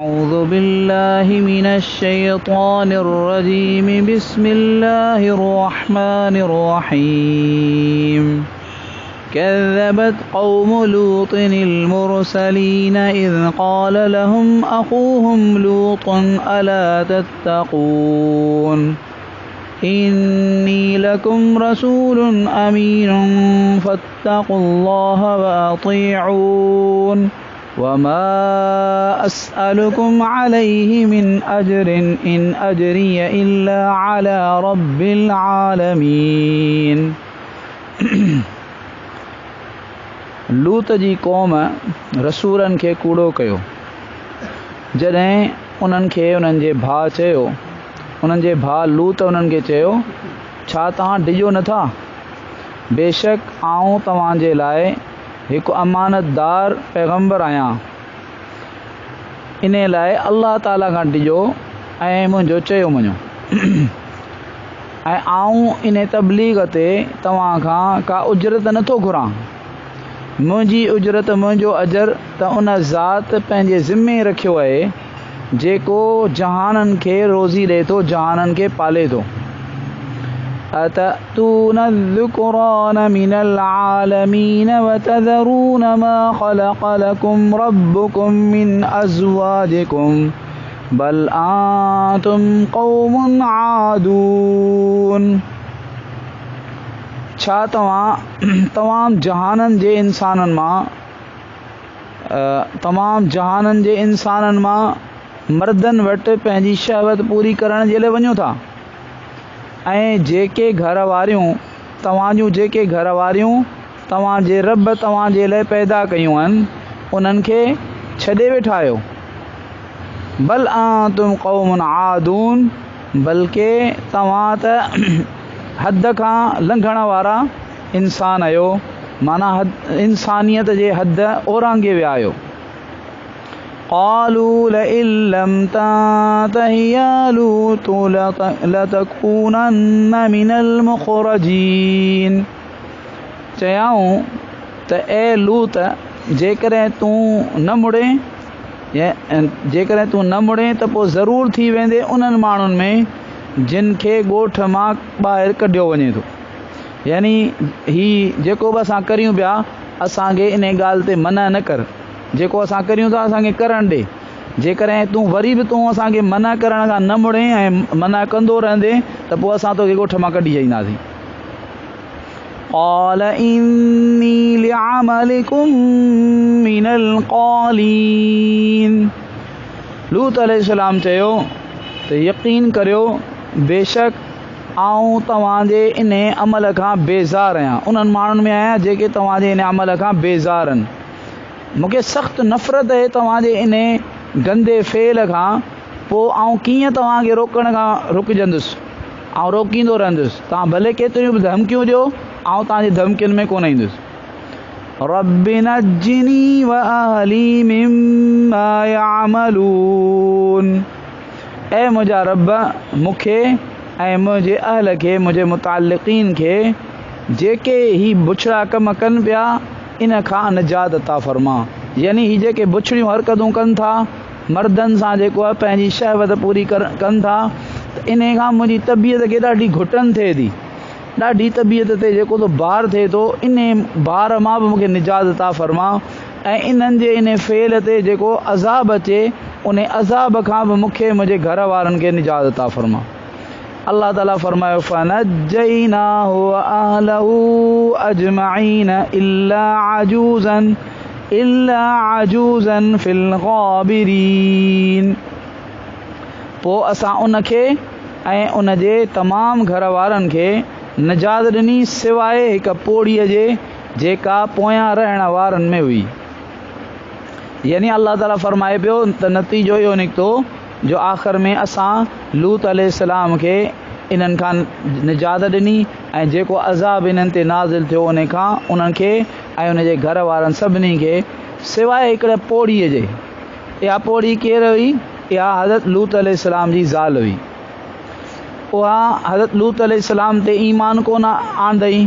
أعوذ بالله من الشيطان الرجيم بسم الله الرحمن الرحيم كذبت قوم لوط المرسلين إذ قال لهم أخوهم لوط ألا تتقون إني لكم رسول أمين فاتقوا الله وأطيعون وما أسألكم عليه من أجر إن أجري إلا على رب العالمين लूत जी क़ौम रसूलनि खे कूड़ो कयो। जॾहिं उन्हनि खे उन्हनि जे भाउ चयो, उन्हनि जे भाउ लूत उन्हनि खे चयो, छा तव्हां डिॼो नथा? बेशक आऊं तव्हांजे लाइ हिकु अमानतदार पैगंबर आहियां। इन लाइ अल्लाह ताला खां डिॼो ऐं मुंहिंजो चयो मञो। ऐं आऊं इन तबलीग ते तव्हां खां का उजरत नथो घुरां। मुंहिंजी उजरत, मुंहिंजो अजर त उन ज़ात पंहिंजे ज़िम्मे रखियो आहे जेको जहाननि खे रोज़ी ॾिए थो, जहाननि खे पाले थो। अतअतून الذكران من العالمين وتذرون ما خلق لكم ربكم من أزواجكم بل أنتم قوم عادون। छा तमाम जहाननि जे इंसाननि मां मर्दनि वटि पंहिंजी शहवत पूरी करण जे लाइ वञो था ऐं जेके घर वारियूं तव्हांजे रब तव्हांजे लाइ पैदा कयूं आहिनि उन्हनि खे छॾे वेठा आहियो। बल अंतुम क़ौमुन आदून, बल्कि तव्हां त हद खां लंघण वारा इंसान आहियो, माना इंसानियत जे हद ओरांगे विया आहियो। قالوا لئن لم تنته يا لوط لتكونن من المخرجين। चयाऊं त ए लूत, जेकॾहिं तूं न मुड़े त पोइ ज़रूर थी वेंदे उन्हनि माण्हुनि में जिन खे ॻोठ मां ॿाहिरि कढियो वञे थो। यानी ही जेको बि असां करियूं पिया, असांखे इन ॻाल्हि ते मना न कर। जेको असां करियूं था असांखे करणु ॾे। जेकॾहिं तूं वरी बि असांखे मना करण खां न मुड़े ऐं मना कंदो रहंदे त पोइ असां तोखे ॻोठ मां कढी छॾींदासीं। قال إني لعملكم من القالين। लूत अलैहिस्सलाम चयो त यकीन करियो, बेशक आऊं तव्हांजे इन अमल खां बेज़ार आहियां, उन्हनि माण्हुनि में आहियां जेके तव्हांजे इन अमल खां बेज़ार आहिनि। मूंखे सख़्तु नफ़रत आहे तव्हांजे इन गंदे फेल खां। पोइ आऊं कीअं तव्हांखे रोकण खां रुकजंदुसि, ऐं रोकींदो रहंदुसि। तव्हां भले केतिरियूं बि धमकियूं ॾियो, आऊं तव्हांजी धमकियुनि में कोन ईंदुसि। रब्बि नज्जिनी व अहली मिम्मा यामलून। ऐं मुंहिंजा रब, मूंखे ऐं मुंहिंजे अहल खे, मुंहिंजे मुतालिक़ीन खे जेके ही बुछड़ा कम कनि पिया इन खां निजात अता फरमा। यानी ही जेके बुछड़ियूं हरकतूं कनि था, मर्दनि सां जेको आहे पंहिंजी शहवत पूरी कनि था, त इन खां मुंहिंजी तबियत खे ॾाढी घुटन थिए थी, ॾाढी तबियत ते जेको तो भार थिए थो, इन भार मां बि मूंखे निजात अता फरमा। ऐं इन्हनि जे इन फेल ते जेको अज़ाब अचे, उन अज़ाब खां बि मूंखे मुंहिंजे घर वारनि खे निजात अता फरमा। अल्लाह ताला फरमायो फनज्जयनाहु व अहलहु अजमईन इल्ला अजूज़न फिल गाबिरीन। पोइ असां उनखे ऐं उनजे तमाम घर वारनि खे निजात ॾिनी सिवाइ हिकु पोड़ीअ जे जेका पोयां रहण वारनि में हुई। यानी अल्लाह ताला फरमाए पियो त नतीजो इहो निकितो जो आख़िर में असां लूत अलैहिस्सलाम खे इन्हनि खां निजात ॾिनी ऐं जेको अज़ाब इन्हनि ते नाज़िल थियो उन खां उन्हनि खे ऐं उनजे घर वारनि सभिनी खे सिवाइ हिकिड़े पोड़ीअ जे। इहा पोड़ी केरु हुई? इहा हज़रत लूत अलैहिस्सलाम जी ज़ाल हुई। उहा हज़रत लूत अलैहिस्सलाम ते ईमान कोन आंदई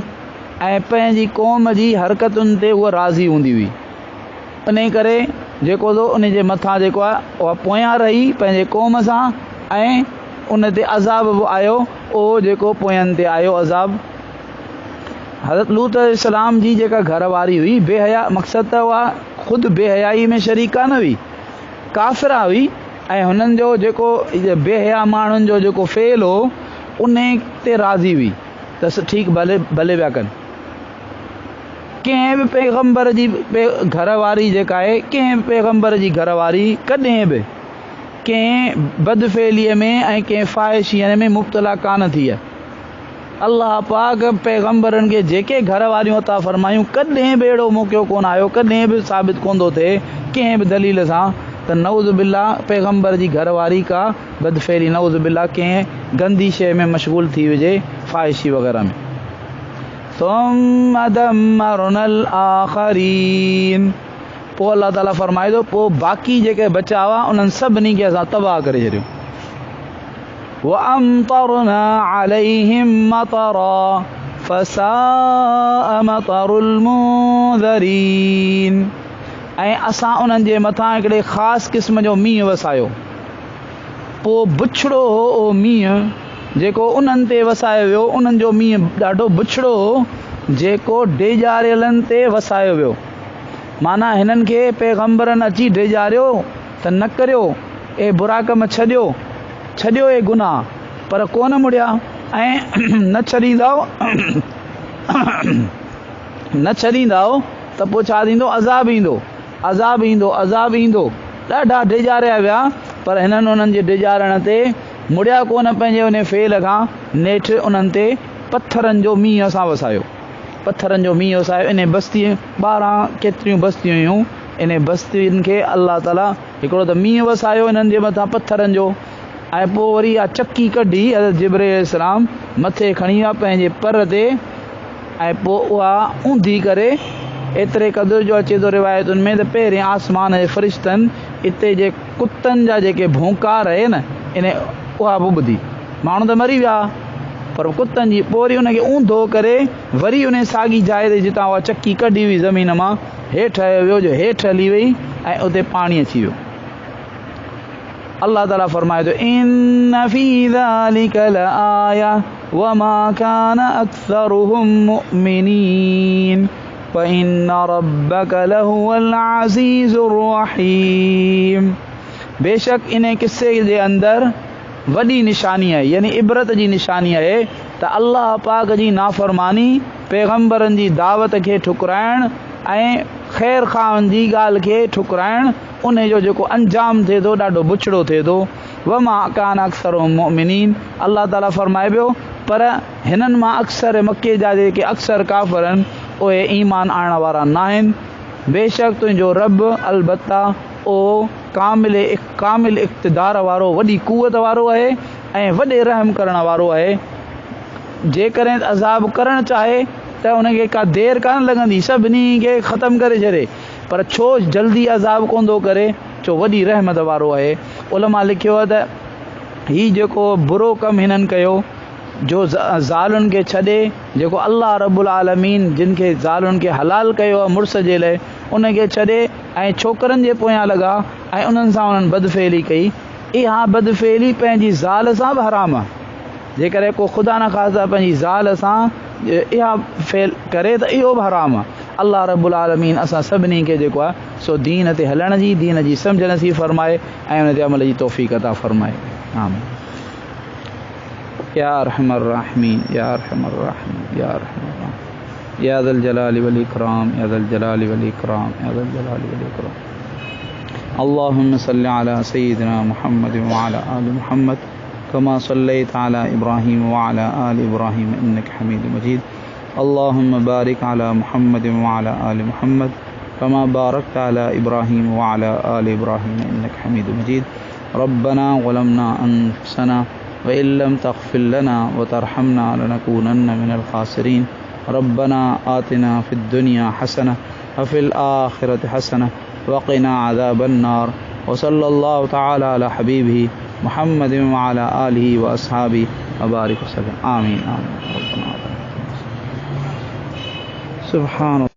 ऐं पंहिंजी क़ौम जी हरकतुनि ते उहा राज़ी हूंदी हुई। इन करे जेको तो उन जे मथां जेको आहे उहा पोयां रही पंहिंजे क़ौम सां ऐं उन ते अज़ाब बि आयो, उहो जेको पोयनि ते आयो अज़ाब। हज़रत लूत अलैहिस्सलाम जी जेका घरवारी हुई बेहया, मक़सदु त उहा ख़ुदि बेहयाई में शरीका न हुई, काफ़िरा हुई ऐं हुननि जो जेको बेहया माण्हुनि जो जेको फेल हो उन ते राज़ी हुई त ठीकु भले भले पिया कनि। कंहिं बि पैगम्बर जी घरवारी जेका आहे, कंहिं बि पैगम्बर जी घरवारी कॾहिं बि कंहिं बदफेलीअ में ऐं कंहिं फ़ाहिशीअ में मुब्तला कान थी आहे। अल्लाह पाक पैगम्बरनि खे जेके घर वारियूं अता फ़रमायूं कॾहिं बि अहिड़ो मौक़ो कोन आयो, कॾहिं बि साबित कोन थो थिए कंहिं बि दलील सां त नऊज़ बिल्ला पैगम्बर जी घरवारी का बदफेली, नऊज़ बिल्ला कंहिं गंदी शइ में मशगूल थी विझे, फ़ाहिशी वग़ैरह में। सुम्मा दम्मरनल आख़रीन, पोइ अल्लाह ताला फ़रमाए थो पोइ बाक़ी जेके बचा हुआ उन्हनि सभिनी खे असां तबाह करे छॾियो। वअमतरना अलैहिम मतरा फसाअ मतरुल मुंज़रीन, ऐं असां उन्हनि जे मथां हिकिड़े ख़ासि क़िस्म जो मींहुं वसायो। पोइ बुछड़ो हो उहो मींहुं जेको उन्हनि ते वसायो वियो, उन्हनि जो मींहुं ॾाढो बुछड़ो हो जेको डेजारियलनि ते वसायो वियो। माना हिननि खे पैगम्बरनि अची डेजारियो त न करियो, ए बुरा कम छॾियो, छॾियो ए गुनाह, पर कोन मुड़िया ऐं न छॾींदा त पोइ छा थींदो, अज़ाब ईंदो, अज़ाब ईंदो, अज़ाब ईंदो। ॾाढा डेजारिया विया पर हिननि उन्हनि जे डेजारण ते मुड़िया कोन पंहिंजे उन फेल खां, नेठि उन्हनि ते पथरनि जो मींहुं असां वसायो, पथरनि जो मींहुं वसायो। इन बस्ती 12 केतिरियूं बस्तियूं हुयूं, इन बस्तियुनि खे अल्लाह ताला हिकिड़ो त मींहुं वसायो इन्हनि जे मथां पथरनि जो, ऐं पोइ वरी इहा चकी कढी हज़रत जिब्रील अलैहिस्सलाम मथे खणी विया पंहिंजे पर ते, ऐं पोइ उहा ऊंधी करे एतिरे क़दुरु जो अचे थो रिवायतुनि में त पहिरें आसमान जे फ़रिश्तनि इते जे कुतनि जा जेके भोंकार आहे न इन उहा बि ॿुधी। माण्हू त मरी विया पर कुतनि जी, पोइ वरी उनखे ऊंधो करे वरी उन साॻी जाइ ते जितां उहा चकी कढी हुई ज़मीन मां हेठि आयो वियो, जो हेठि हली वई ऐं उते पाणी अची वियो। अल्लाह ताला फरमाए थो इन्न फी ज़ालिका लआया वमा कान अक्सरुहुम मुमिनीन वइन्न रब्बक लहुवल अज़ीज़ुर रहीम, बेशक इन किस्से जे अंदरि वॾी निशानी आहे, यानी इबरत जी निशानी आहे त अल्लाह पाक जी नाफ़रमानी, पैगम्बरनि जी दावत खे ठुकराइण ऐं ख़ैर ख़ाहनि जी ॻाल्हि खे ठुकराइण, उन जो जेको अंजाम थिए थो ॾाढो बुछड़ो थिए थो। वमा कान अक्सरुहुम मुमिनीन, अल्लाह ताला फरमाए पियो पर हिननि मां अक्सर मके जा जेके अक्सर काफ़िर आहिनि उहे ईमान आणण वारा न आहिनि। बेशक तुंहिंजो रब अलबत्ता ओ कामिल इक़्तिदार वारो, वॾी कुवत वारो आहे ऐं वॾे रहम करण वारो आहे। जेकॾहिं अज़ाब करणु चाहे त उनखे का देरि कान लॻंदी, सभिनी खे ख़तमु करे छॾे, पर छो जल्दी अज़ाब कोन थो करे, छो वॾी रहमत वारो आहे। उलमा लिखियो आहे त हीउ जेको बुरो कमु हिननि कयो, जो ज़ालुनि खे छॾे, जेको अल्लाह रब्बुल आलमीन जिन खे ज़ालुनि खे हलाल कयो आहे मुड़ुस जे लाइ, उनखे छॾे ऐं छोकरनि जे पोयां लॻा ऐं उन्हनि सां उन्हनि बदफेली कई, इहा बदफेली पंहिंजी ज़ाल सां बि हराम आहे। जेकॾहिं को ख़ुदा न ख़ास्ता पंहिंजी ज़ाल सां इहा फेल करे त इहो बि हराम आहे। अल्लाह रब्बुल आलमीन असां सभिनी खे जेको आहे सो दीन ते हलण जी, दीन जी सम्झ नसीब फरमाए ऐं उन ते अमल जी तौफ़ीक़ अता फरमाए। आमीन या अरहमर राहिमीन, या अरहमर राहिमीन, या अरहमर राहिमीन, या ज़ल जलाली वल इकराम, या ज़ल जलाली वल इकराम, या ज़ल जलाली वल इकराम। अल्लाहुम्मा सल्लि अला सय्यिदिना मुहम्मद व अला आलि मुहम्मद कमा सल्लैता अला इब्राहीम व अला आलि इब्राहीम इन्नका हमीदुम मजीद। अल्लाहुम्मा बारिक अला मुहम्मद व अला आलि मुहम्मद कमा बारकता अला इब्राहीम व अला आलि इब्राहीम इन्नका हमीदुम मजीद। रब्बना ज़लमना अनफुसना व इल्लम तग़फिर लना व तरहमना लनकूनन्न मिनल ख़ासिरीन। रब्बना आतिना फ़िद दुनिया हसनह व फ़िल आखिरति हसनह व क़िना अज़ाबन नार। व सल्लल्लाहु तआला अला हबीबिही मुहम्मद व अला आलिहि व अस्हाबिहि व बारिक वसल्लम। आमीन आमीन। सुब्हान